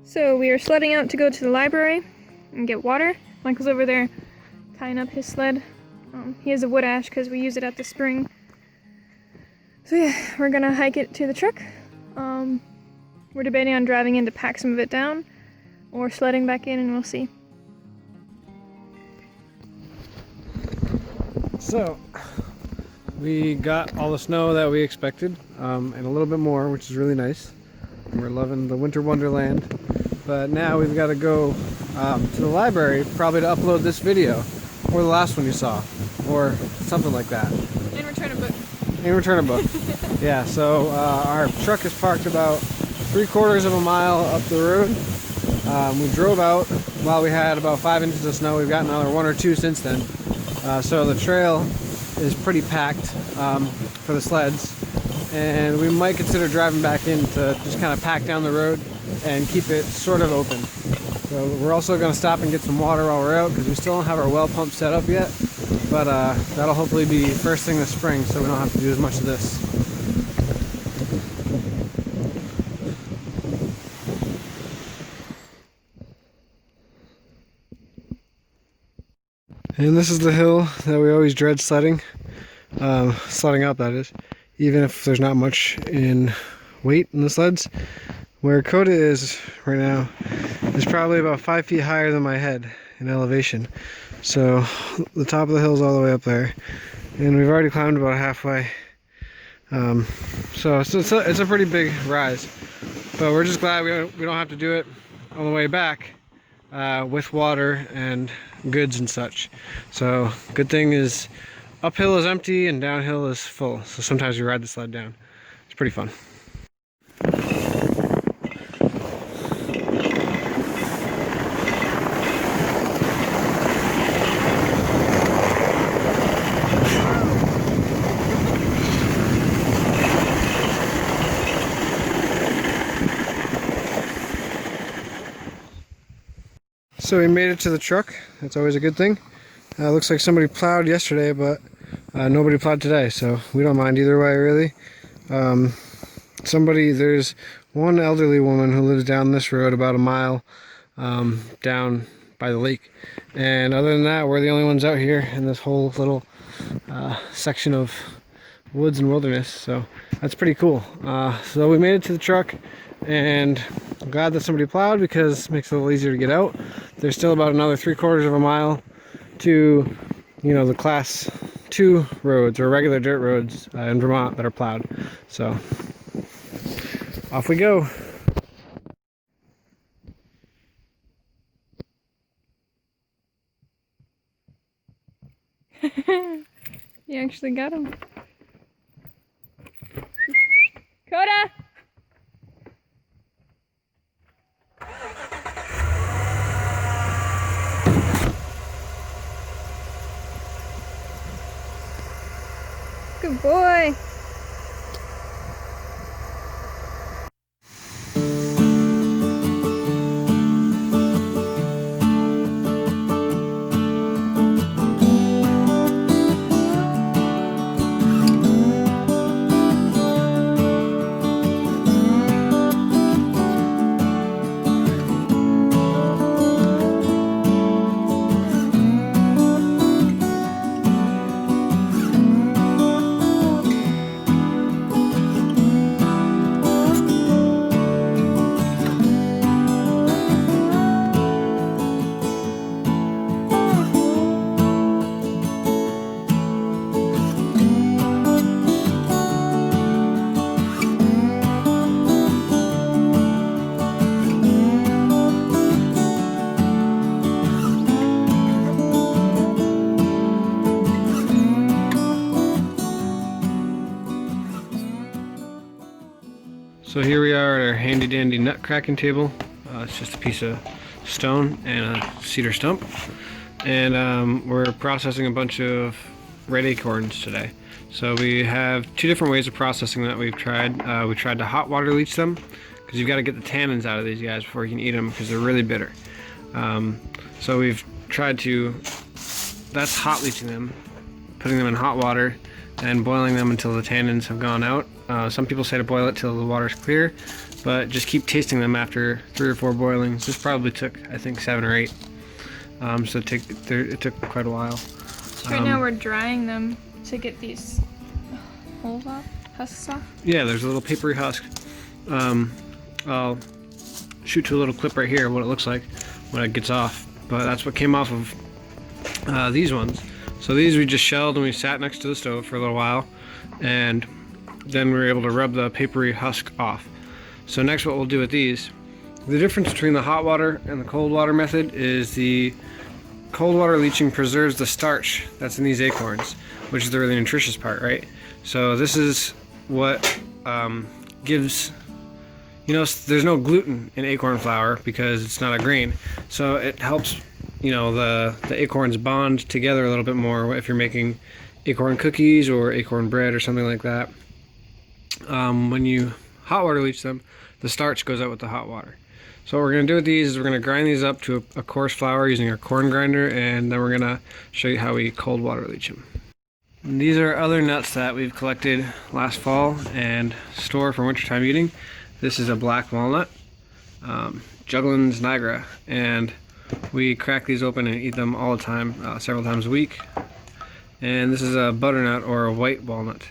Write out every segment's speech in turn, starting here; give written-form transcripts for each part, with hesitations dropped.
So we are sledding out to go to the library and get water. Michael's over there tying up his sled. He has a wood ash because we use it at the spring. So yeah, we're gonna hike it to the truck. We're debating on driving in to pack some of it down or sledding back in, and we'll see. So we got all the snow that we expected, and a little bit more, which is really nice. We're loving the winter wonderland. But now we've got to go to the library, probably to upload this video, or the last one you saw, or something like that. And return a book. And return a book. Yeah, so our truck is parked about 3/4 of a mile up the road. We drove out while we had about 5 inches of snow. We've got another 1 or 2 since then. So the trail is pretty packed for the sleds. And we might consider driving back in to just kind of pack down the road and keep it sort of open. So we're also going to stop and get some water while we're out because we still don't have our well pump set up yet. But that'll hopefully be first thing this spring, so we don't have to do as much of this. And this is the hill that we always dread sledding. Sledding up, that is. Even if there's not much in weight in the sleds. Where Coda is right now is probably about 5 feet higher than my head in elevation. So the top of the hill is all the way up there. And we've already climbed about halfway. So it's a pretty big rise. But we're just glad we don't have to do it on the way back with water and goods and such. So good thing is uphill is empty and downhill is full. So sometimes we ride the sled down. It's pretty fun. So we made it to the truck. That's always a good thing. Looks like somebody plowed yesterday, but nobody plowed today, so we don't mind either way, really. There's one elderly woman who lives down this road about a mile down by the lake. And other than that, we're the only ones out here in this whole little section of woods and wilderness, so that's pretty cool. So we made it to the truck, and I'm glad that somebody plowed because it makes it a little easier to get out. There's still about another 3/4 of a mile to, you know, the class 2 roads or regular dirt roads in Vermont that are plowed. So off we go. You actually got him. Coda! Good boy. So here we are at our handy dandy nut cracking table. It's just a piece of stone and a cedar stump. And we're processing a bunch of red acorns today. So we have 2 different ways of processing that we've tried. We tried to hot water leach them, because you've got to get the tannins out of these guys before you can eat them, because they're really bitter. So we've tried to, that's hot leaching them, putting them in hot water, and boiling them until the tannins have gone out. Some people say to boil it till the water's clear, but just keep tasting them after 3 or 4 boilings. This probably took, I think, 7 or 8. So it took quite a while. So right now we're drying them to get these holes off, husks off. Yeah, there's a little papery husk. I'll shoot to a little clip right here of what it looks like when it gets off. But that's what came off of these ones. So these we just shelled and we sat next to the stove for a little while, and then we were able to rub the papery husk off. So next what we'll do with these, the difference between the hot water and the cold water method is the cold water leaching preserves the starch that's in these acorns, which is the really nutritious part, right? So this is what gives, you know, there's no gluten in acorn flour because it's not a grain. So it helps, you know, the acorns bond together a little bit more if you're making acorn cookies or acorn bread or something like that. When you hot water leach them, the starch goes out with the hot water. So what we're going to do with these is we're going to grind these up to a coarse flour using our corn grinder, and then we're going to show you how we cold water leach them. And these are other nuts that we've collected last fall and store for wintertime eating. This is a black walnut, Juglans nigra, and we crack these open and eat them all the time, several times a week. And this is a butternut, or a white walnut.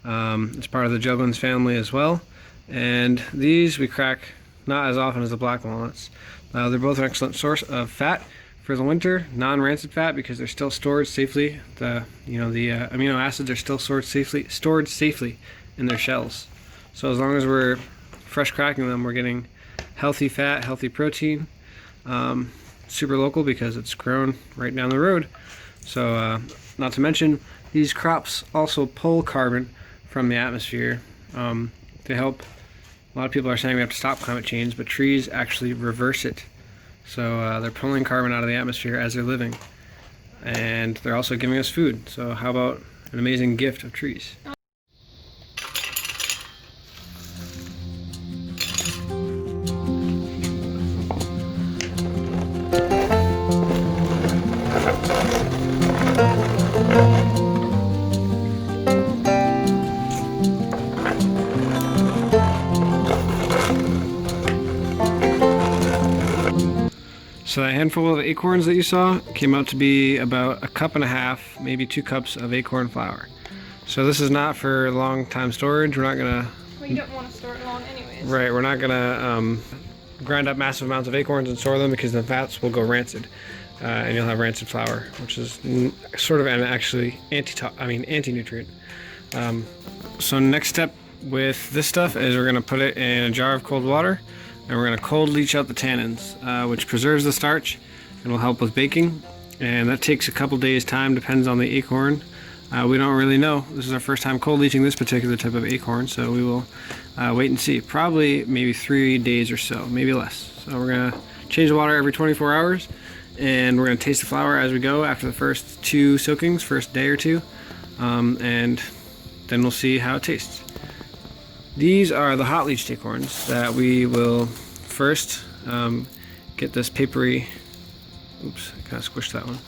It's part of the Juglans family as well. And these we crack not as often as the black walnuts. They're both an excellent source of fat for the winter, non-rancid fat, because they're still stored safely. The amino acids are still stored safely in their shells. So as long as we're fresh cracking them, we're getting healthy fat, healthy protein, super local because it's grown right down the road. So not to mention, these crops also pull carbon from the atmosphere. They help. A lot of people are saying we have to stop climate change, but trees actually reverse it. So they're pulling carbon out of the atmosphere as they're living. And they're also giving us food. So how about an amazing gift of trees? So that handful of acorns that you saw came out to be about 1.5 cups, maybe 2 cups of acorn flour. So this is not for long time storage. We're not gonna. Well, you don't want to store it long anyways. Right, we're not gonna grind up massive amounts of acorns and store them because the fats will go rancid, and you'll have rancid flour, which is sort of an actually anti-nutrient. So next step with this stuff is we're gonna put it in a jar of cold water. And we're going to cold leach out the tannins, which preserves the starch and will help with baking. And that takes a couple days time, depends on the acorn. We don't really know. This is our first time cold leaching this particular type of acorn, so we will wait and see. Probably maybe 3 days or so, maybe less. So we're going to change the water every 24 hours, and we're going to taste the flour as we go after the first 2 soakings, first day or 2, and then we'll see how it tastes. These are the hot leached acorns that we will first get this papery, oops, I kind of squished that one.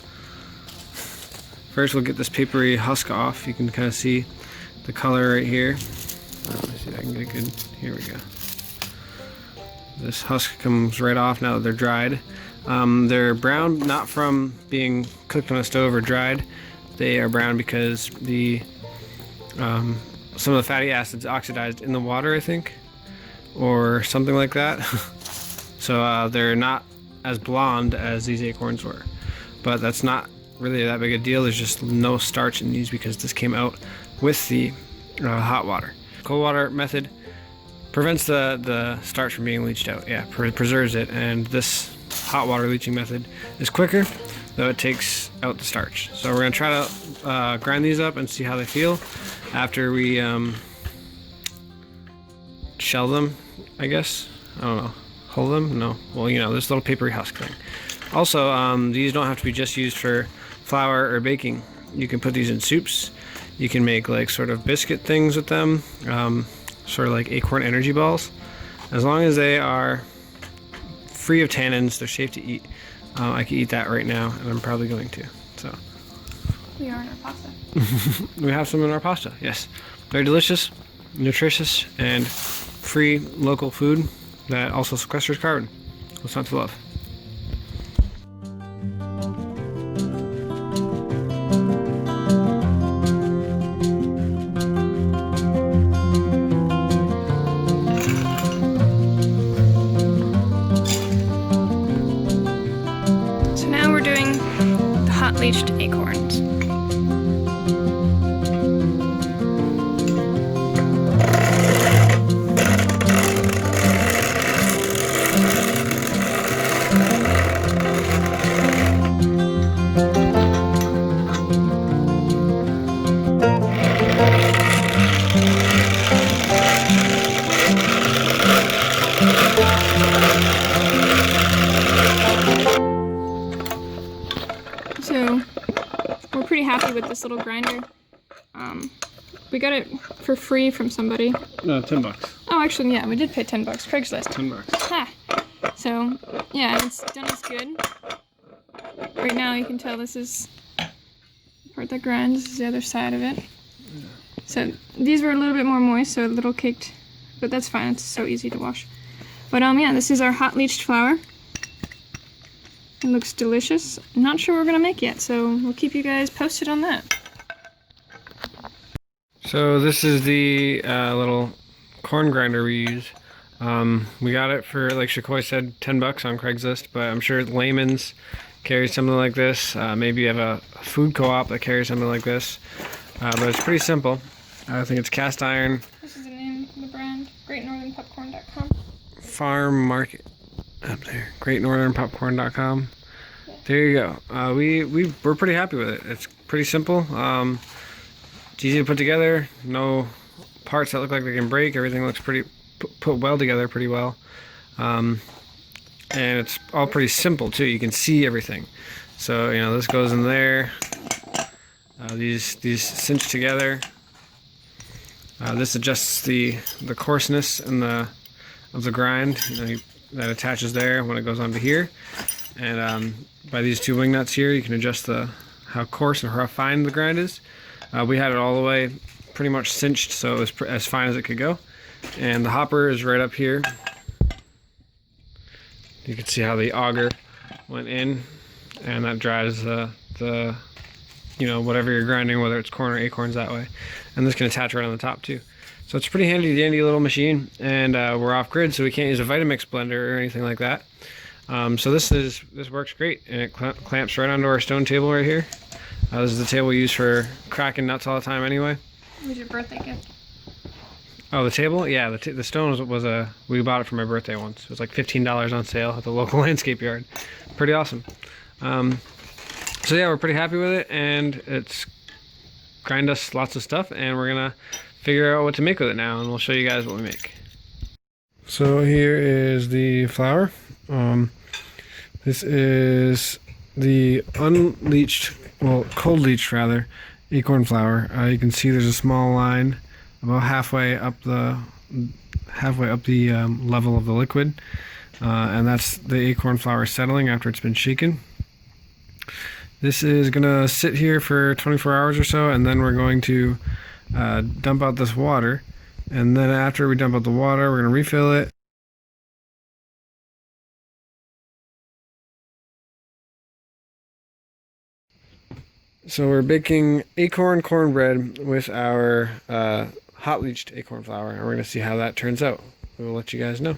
First we'll get this papery husk off. You can kind of see the color right here. Let me see if I can get it good. Here we go. This husk comes right off now that they're dried. They're brown not from being cooked on a stove or dried. They are brown because the some of the fatty acids oxidized in the water, I think, or something like that. So they're not as blonde as these acorns were, but that's not really that big a deal. There's just no starch in these because this came out with the hot water. Cold water method prevents the starch from being leached out. Yeah, preserves it, and this hot water leaching method is quicker, though it takes out the starch. So we're gonna try to grind these up and see how they feel after we shell them, I guess. I don't know. Hold them? No. Well, you know, this little papery husk thing. Also, these don't have to be just used for flour or baking. You can put these in soups. You can make like sort of biscuit things with them, sort of like acorn energy balls. As long as they are free of tannins, they're safe to eat. I can eat that right now, and I'm probably going to. So We are in our pasta. We have some in our pasta, yes. Very delicious, nutritious, and free local food that also sequesters carbon. What's not to love? So now we're doing the hot leached acorns. So we're pretty happy with this little grinder. We got it for free from somebody. No, $10. Oh, actually, yeah, we did pay $10. Craigslist. $10. Ha! So, yeah, it's done us good. Right now, you can tell this is the part that grinds. This is the other side of it. So these were a little bit more moist, so a little caked, but that's fine. It's so easy to wash. But yeah, this is our hot leached flour. It looks delicious. I'm not sure what we're gonna make yet, so we'll keep you guys posted on that. So this is the little corn grinder we use. We got it for, like Shakoy said, $10 on Craigslist, but I'm sure Layman's carries something like this. Maybe you have a food co-op that carries something like this. But it's pretty simple. I think it's cast iron. This is the name of the brand, greatnorthernpopcorn.com. Farm market up there, greatnorthernpopcorn.com. Yeah. There you go. We're pretty happy with it. It's pretty simple. It's easy to put together. No parts that look like they can break. Everything looks pretty put well together, pretty well. And it's all pretty simple too. You can see everything. So this goes in there. These cinch together. This adjusts the coarseness and of the grind. That attaches there when it goes onto here. And by these two wing nuts here, you can adjust how coarse and how fine the grind is. We had it all the way pretty much cinched, so it was as fine as it could go. And the hopper is right up here. You can see how the auger went in, and that drives the whatever you're grinding, whether it's corn or acorns, that way. And this can attach right on the top too. So it's a pretty handy dandy little machine, and we're off grid, so we can't use a Vitamix blender or anything like that. So this works great, and it clamps right onto our stone table right here. This is the table we use for cracking nuts all the time anyway. What was your birthday gift? Oh, the table? Yeah, the stone was we bought it for my birthday once. It was like $15 on sale at the local landscape yard. Pretty awesome. So yeah, we're pretty happy with it, and it's grind us lots of stuff, and we're gonna figure out what to make with it now, and we'll show you guys what we make. So here is the flour. This is the unleached, well, cold leached rather, acorn flour. You can see there's a small line about halfway up the level of the liquid, and that's the acorn flour settling after it's been shaken. This is gonna sit here for 24 hours or so, and then we're going to dump out this water, and then after we dump out the water, we're gonna refill it. So we're baking acorn cornbread with our hot leached acorn flour, and we're gonna see how that turns out. We will let you guys know.